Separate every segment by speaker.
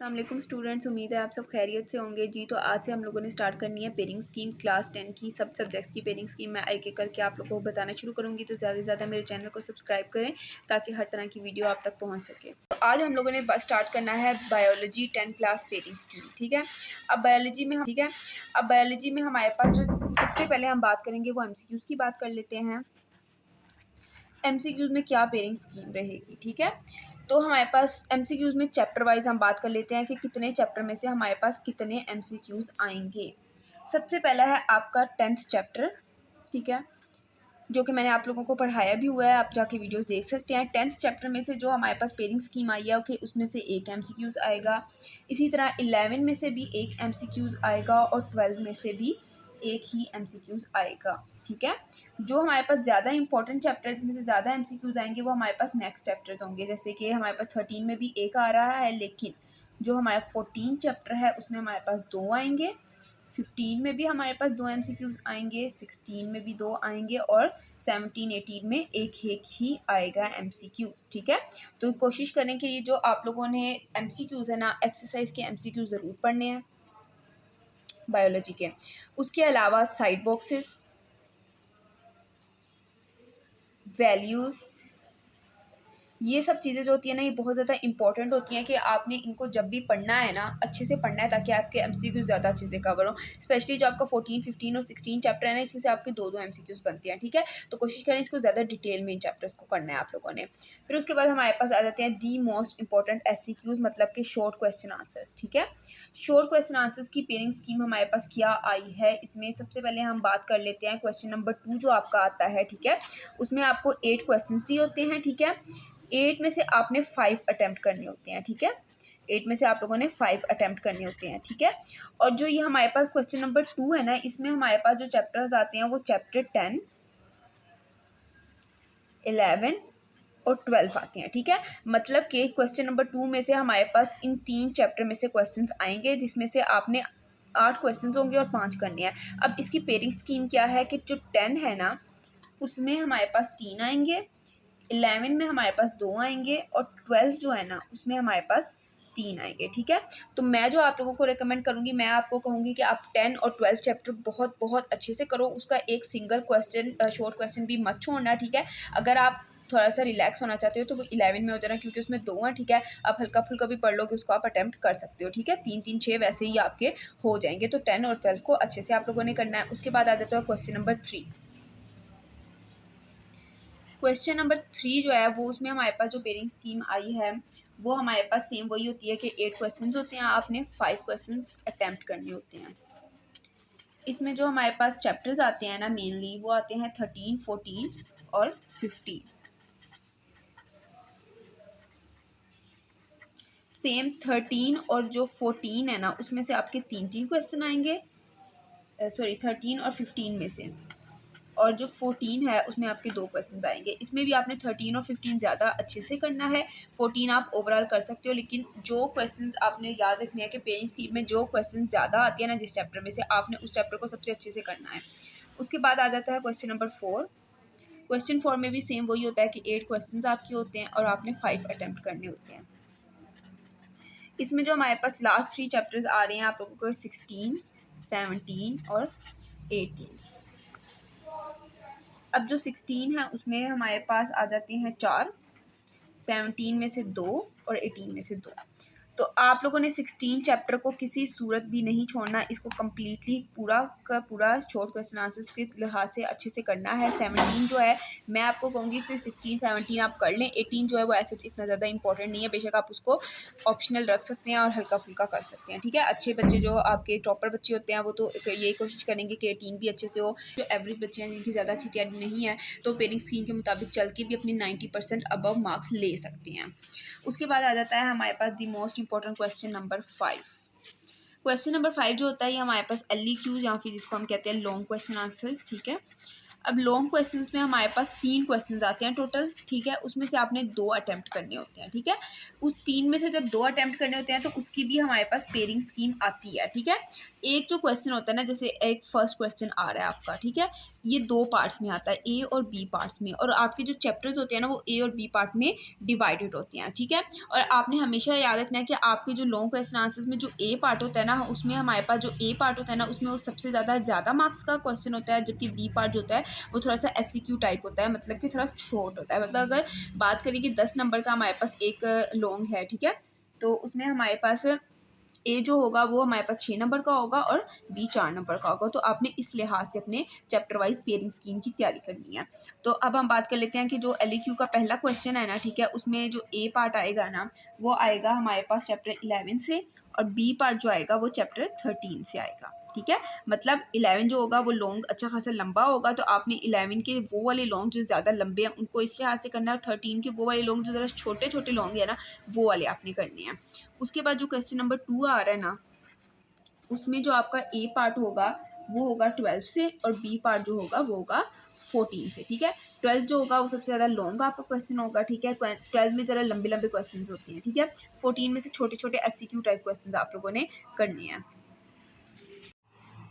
Speaker 1: अस्सलाम वालेकुम स्टूडेंट्स, उम्मीद है आप सब खैरियत से होंगे जी। तो आज से हम लोगों ने स्टार्ट करनी है पेयरिंग स्कीम क्लास 10 की। सब सब्जेक्ट्स की पेयरिंग स्कीम मैं एक एक करके आप लोगों को बताना शुरू करूँगी। तो ज़्यादा से ज़्यादा मेरे चैनल को सब्सक्राइब करें ताकि हर तरह की वीडियो आप तक पहुँच सके। तो आज हम लोगों ने स्टार्ट करना है बायोलॉजी 10 क्लास पेयरिंग स्कीम। ठीक है, अब बायोलॉजी में हमारे पास जो सबसे पहले हम बात करेंगे वो MCQs की बात कर लेते हैं। MCQs में क्या पेयरिंग स्कीम रहेगी। ठीक है, तो हमारे पास MCQs में चैप्टर वाइज हम बात कर लेते हैं कि कितने चैप्टर में से हमारे पास कितने MCQs आएंगे। सबसे पहला है आपका 10th चैप्टर। ठीक है, जो कि मैंने आप लोगों को पढ़ाया भी हुआ है, आप जाके वीडियोस देख सकते हैं। 10th चैप्टर में से जो हमारे पास पेयरिंग स्कीम आई है कि उसमें से एक MCQs आएगा। इसी तरह 11 में से भी एक MCQs आएगा और 12 में से भी एक ही MCQs आएगा। ठीक है, जो हमारे पास ज़्यादा इंपॉर्टेंट चैप्टर्स में से ज़्यादा MCQs आएंगे वो हमारे पास नेक्स्ट चैप्टर्स होंगे। जैसे कि हमारे पास 13 में भी एक आ रहा है, लेकिन जो हमारा 14 चैप्टर है उसमें हमारे पास 2 आएंगे। 15 में भी हमारे पास 2 MCQs आएंगे, 16 में भी 2 आएंगे और 17, 18 में एक एक ही आएगा MCQs। ठीक है, तो कोशिश करें कि ये जो आप लोगों ने MCQs है ना, एक्सरसाइज के MCQs ज़रूर पढ़ने हैं बायोलॉजी के। उसके अलावा साइड बॉक्सेस, वैल्यूज़, ये सब चीज़ें जो होती है ना, ये बहुत ज़्यादा इंपॉर्टेंट होती हैं कि आपने इनको जब भी पढ़ना है ना अच्छे से पढ़ना है ताकि आपके MCQs ज़्यादा अच्छे से कवर हो। स्पेशली जो आपका 14, 15 और 16 चैप्टर है ना, इसमें से आपके 2-2 MCQs बनते हैं। ठीक है, तो कोशिश करें इसको ज़्यादा डिटेल में इन चैप्टर्स को करना है आप लोगों ने। फिर उसके बाद हमारे पास आ जाते हैं दी मोस्ट इंपॉर्टेंट SCQs, मतलब कि शॉर्ट क्वेश्चन आंसर्स। ठीक है, शॉर्ट क्वेश्चन आंसर्स की पेयरिंग स्कीम हमारे पास क्या आई है। इसमें सबसे पहले हम बात कर लेते हैं क्वेश्चन नंबर 2 जो आपका आता है। ठीक है, उसमें आपको 8 क्वेश्चन दिए होते हैं। ठीक है, 8 में से आपने 5 अटैम्प्ट करने होते हैं। ठीक है, 8 में से आप लोगों ने 5 अटैम्प्ट करने होते हैं। ठीक है, और जो ये हमारे पास क्वेश्चन नंबर 2 है ना, इसमें हमारे पास जो चैप्टर्स आते हैं वो चैप्टर 10, 11 और 12 आते हैं। ठीक है, मतलब कि क्वेश्चन नंबर 2 में से हमारे पास इन 3 चैप्टर में से क्वेश्चंस आएंगे, जिसमें से आपने 8 क्वेश्चंस होंगे और 5 करने हैं। अब इसकी पेयरिंग स्कीम क्या है कि जो 10 है ना उसमें हमारे पास 3 आएंगे, 11 में हमारे पास 2 आएंगे और 12 जो है ना उसमें हमारे पास 3 आएंगे। ठीक है, तो मैं जो आप लोगों को रेकमेंड करूँगी, मैं आपको कहूँगी कि आप 10 और 12 चैप्टर बहुत बहुत अच्छे से करो। उसका एक सिंगल क्वेश्चन शॉर्ट क्वेश्चन भी मत छोड़ना। ठीक है, अगर आप थोड़ा सा रिलैक्स होना चाहते हो तो वो 11 में हो जाना, क्योंकि उसमें 2 हैं। ठीक है, आप हल्का फुल्का भी पढ़ लोगे, उसको आप अटैम्प्ट कर सकते हो। ठीक है, 3-3-6 वैसे ही आपके हो जाएंगे। तो 10 और 12 को अच्छे से आप लोगों ने करना है। उसके बाद आ जाता है क्वेश्चन नंबर 3। क्वेश्चन नंबर 3 जो है वो उसमें हमारे पास जो पेयरिंग स्कीम आई है वो हमारे पास सेम वही होती है कि 8 क्वेश्चंस होते हैं, आपने 5 क्वेश्चंस अटैम्प्ट करने होते हैं। इसमें जो हमारे पास चैप्टर्स आते हैं ना मेनली वो आते हैं 13, 14 और 15। सेम 13 और जो 14 है ना उसमें से आपके 3-3 क्वेश्चन आएंगे, सॉरी 13 और 15 में से, और जो 14 है उसमें आपके 2 क्वेश्चन आएंगे। इसमें भी आपने 13 और 15 ज़्यादा अच्छे से करना है। 14 आप ओवरऑल कर सकते हो, लेकिन जो क्वेश्चन आपने याद रखने हैं कि पेयरिंग स्कीम में जो क्वेश्चन ज़्यादा आते हैं ना जिस चैप्टर में से, आपने उस चैप्टर को सबसे अच्छे से करना है। उसके बाद आ जाता है क्वेश्चन नंबर 4। क्वेश्चन 4 में भी सेम वही होता है कि 8 क्वेश्चन आपके होते हैं और आपने 5 अटैम्प्ट करने होते हैं। इसमें जो हमारे पास लास्ट 3 चैप्टर्स आ रहे हैं आप लोगों को 16, 17 और 18। अब जो 16 है उसमें हमारे पास आ जाते हैं 4, 17 में से 2 और 18 में से 2। तो आप लोगों ने 16 चैप्टर को किसी सूरत भी नहीं छोड़ना, इसको कम्प्लीटली पूरा का पूरा शॉर्ट क्वेश्चन आंसर्स के लिहाज से अच्छे से करना है। 17 जो है मैं आपको कहूँगी सिर्फ 16, 17 आप कर लें। 18 जो है वो ऐसे इतना ज़्यादा इंपॉर्टेंट नहीं है, बेशक आप उसको ऑप्शनल रख सकते हैं और हल्का फुल्का कर सकते हैं। ठीक है, अच्छे बच्चे जो आपके टॉपर बच्चे होते हैं वो तो यही कोशिश करेंगे कि 18 भी अच्छे से हो। जो एवरेज बच्चे हैं जिनकी ज़्यादा अच्छी तैयारी नहीं है तो पेयरिंग स्कीम के मुताबिक चल के भी अपनी 90% अबव मार्क्स ले सकते हैं। उसके बाद आ जाता है हमारे पास the most important question number 5। Question number 5 जो होता है ये हमारे पास LEQs या फिर जिसको हम कहते हैं लॉन्ग क्वेश्चन आंसर्स। ठीक है, अब लॉन्ग क्वेश्चंस में हमारे पास 3 क्वेश्चंस आते हैं टोटल। ठीक है, उसमें से आपने 2 अटैम्प्ट करने होते हैं। ठीक है, उस 3 में से जब 2 अटैम्प्ट करने होते हैं तो उसकी भी हमारे पास पेयरिंग स्कीम आती है। ठीक है, एक जो क्वेश्चन होता है ना, जैसे एक फर्स्ट क्वेश्चन आ रहा है आपका, ठीक है, ये 2 पार्ट्स में आता है, ए और बी पार्ट्स में, और आपके जो चैप्टर्स होते हैं ना वो ए और बी पार्ट में डिवाइडेड होते हैं, ठीक है। और आपने हमेशा याद रखना है कि आपके जो लॉन्ग क्वेश्चन आंसर्स में जो ए पार्ट होता है ना, उसमें हमारे पास जो ए पार्ट होता है ना उसमें वो सबसे ज़्यादा मार्क्स का क्वेश्चन होता है, जबकि बी पार्ट जो होता है वो थोड़ा सा एससीक्यू टाइप होता है, मतलब कि थोड़ा शॉर्ट होता है। मतलब अगर बात करें कि 10 नंबर का हमारे पास एक लॉन्ग है, ठीक है, तो उसमें हमारे पास ए जो होगा वो हमारे पास 6 नंबर का होगा और बी 4 नंबर का होगा। तो आपने इस लिहाज से अपने चैप्टर वाइज पेयरिंग स्कीम की तैयारी करनी है। तो अब हम बात कर लेते हैं कि जो एलईक्यू का पहला क्वेश्चन है ना, ठीक है, उसमें जो ए पार्ट आएगा ना वो आएगा हमारे पास चैप्टर 11 से, और बी पार्ट जो आएगा वो चैप्टर 13 से आएगा, ठीक है। मतलब 11 जो होगा वो लॉन्ग अच्छा खासा लंबा होगा, तो आपने 11 के वो वाले लॉन्ग जो ज़्यादा लंबे हैं उनको इस लिहाज से करना है, और 13 के वो वाले लॉन्ग जो ज़रा छोटे छोटे लॉन्ग है ना वो वाले आपने करने हैं। उसके बाद जो क्वेश्चन नंबर 2 आ रहा है ना, उसमें जो आपका ए पार्ट होगा वो होगा 12 से, और बी पार्ट जो होगा वो होगा 14 से, ठीक है। 12 जो होगा वो सबसे ज़्यादा लॉन्ग आपका क्वेश्चन होगा, ठीक है। 12 में ज़रा लंबे लंबे क्वेश्चन होते हैं, ठीक है। 14 में से छोटे छोटे एससीक्यू टाइप क्वेश्चन आप लोगों ने करने हैं।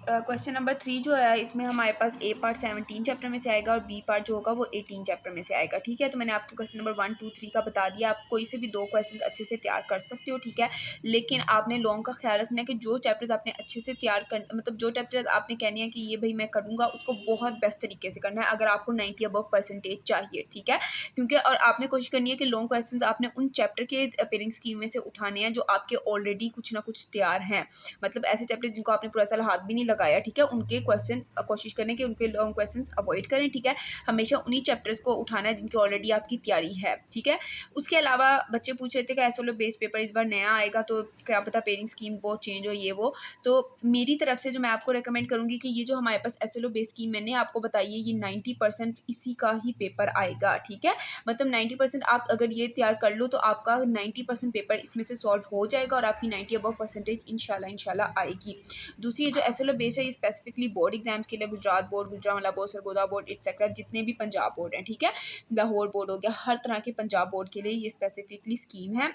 Speaker 1: क्वेश्चन नंबर 3 जो है इसमें हमारे पास ए पार्ट 17 चैप्टर में से आएगा, और बी पार्ट जो होगा वो 18 चैप्टर में से आएगा, ठीक है। तो मैंने आपको क्वेश्चन नंबर 1 2 3 का बता दिया, आप कोई से भी 2 क्वेश्चन अच्छे से तैयार कर सकते हो, ठीक है। लेकिन आपने लॉन्ग का ख्याल रखना है कि जो चैप्टर्स आपने अच्छे से तैयार कर, मतलब जो चैप्टर आपने कहने हैं कि ये भाई मैं करूँगा, उसको बहुत बेस्ट तरीके से करना है अगर आपको 90 अबव परसेंटेज चाहिए, ठीक है। क्योंकि और आपने कोशिश करनी है कि लॉन्ग क्वेश्चन आपने उन चैप्टर के पेयरिंग स्कीम में से उठाने हैं जो आपके ऑलरेडी कुछ ना कुछ तैयार हैं, मतलब ऐसे चैप्टर जिनको आपने पूरा साल हाथ भी नहीं लगाया, ठीक है, उनके क्वेश्चन कोशिश करें कि उनके लॉन्ग क्वेश्चंस अवॉइड करें, ठीक है। हमेशा उन्हीं चैप्टर्स को उठाना है जिनकी ऑलरेडी आपकी तैयारी है, ठीक है। उसके अलावा बच्चे पूछ रहे थे कि एसओलो बेस्ड पेपर इस बार नया आएगा, तो क्या पता पेयरिंग स्कीम बहुत चेंज हो ये वो। तो मेरी तरफ से जो मैं आपको रिकमेंड करूँगी कि ये जो हमारे पास एसओलो बेस्ड स्कीम मैंने आपको बताई है, ये 90% इसी का ही पेपर आएगा, ठीक है। मतलब 90% आप अगर ये तैयार कर लो तो आपका 90% पेपर इसमें से सॉल्व हो जाएगा, और आपकी 90 अबव परसेंटेज इंशाल्लाह आएगी। दूसरी जो एसएलओ बेस है ये स्पेसिफिकली बोर्ड एग्जाम्स के लिए, Gujarat board, Gujranwala board, Sargodha board etcetera जितने भी पंजाब बोर्ड हैं, ठीक है, लाहौर बोर्ड हो गया, हर तरह के पंजाब बोर्ड के लिए ये स्पेसिफिकली स्कीम है।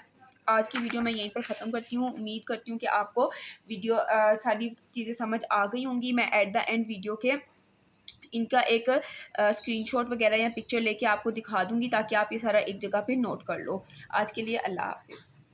Speaker 1: आज की वीडियो मैं यहीं पर ख़त्म करती हूँ। उम्मीद करती हूँ कि आपको वीडियो सारी चीज़ें समझ आ गई होंगी। मैं एट द एंड वीडियो के इनका एक स्क्रीनशॉट वगैरह या पिक्चर लेके आपको दिखा दूँगी ताकि आप ये सारा एक जगह पे नोट कर लो। आज के लिए अल्लाह हाफ़िज़।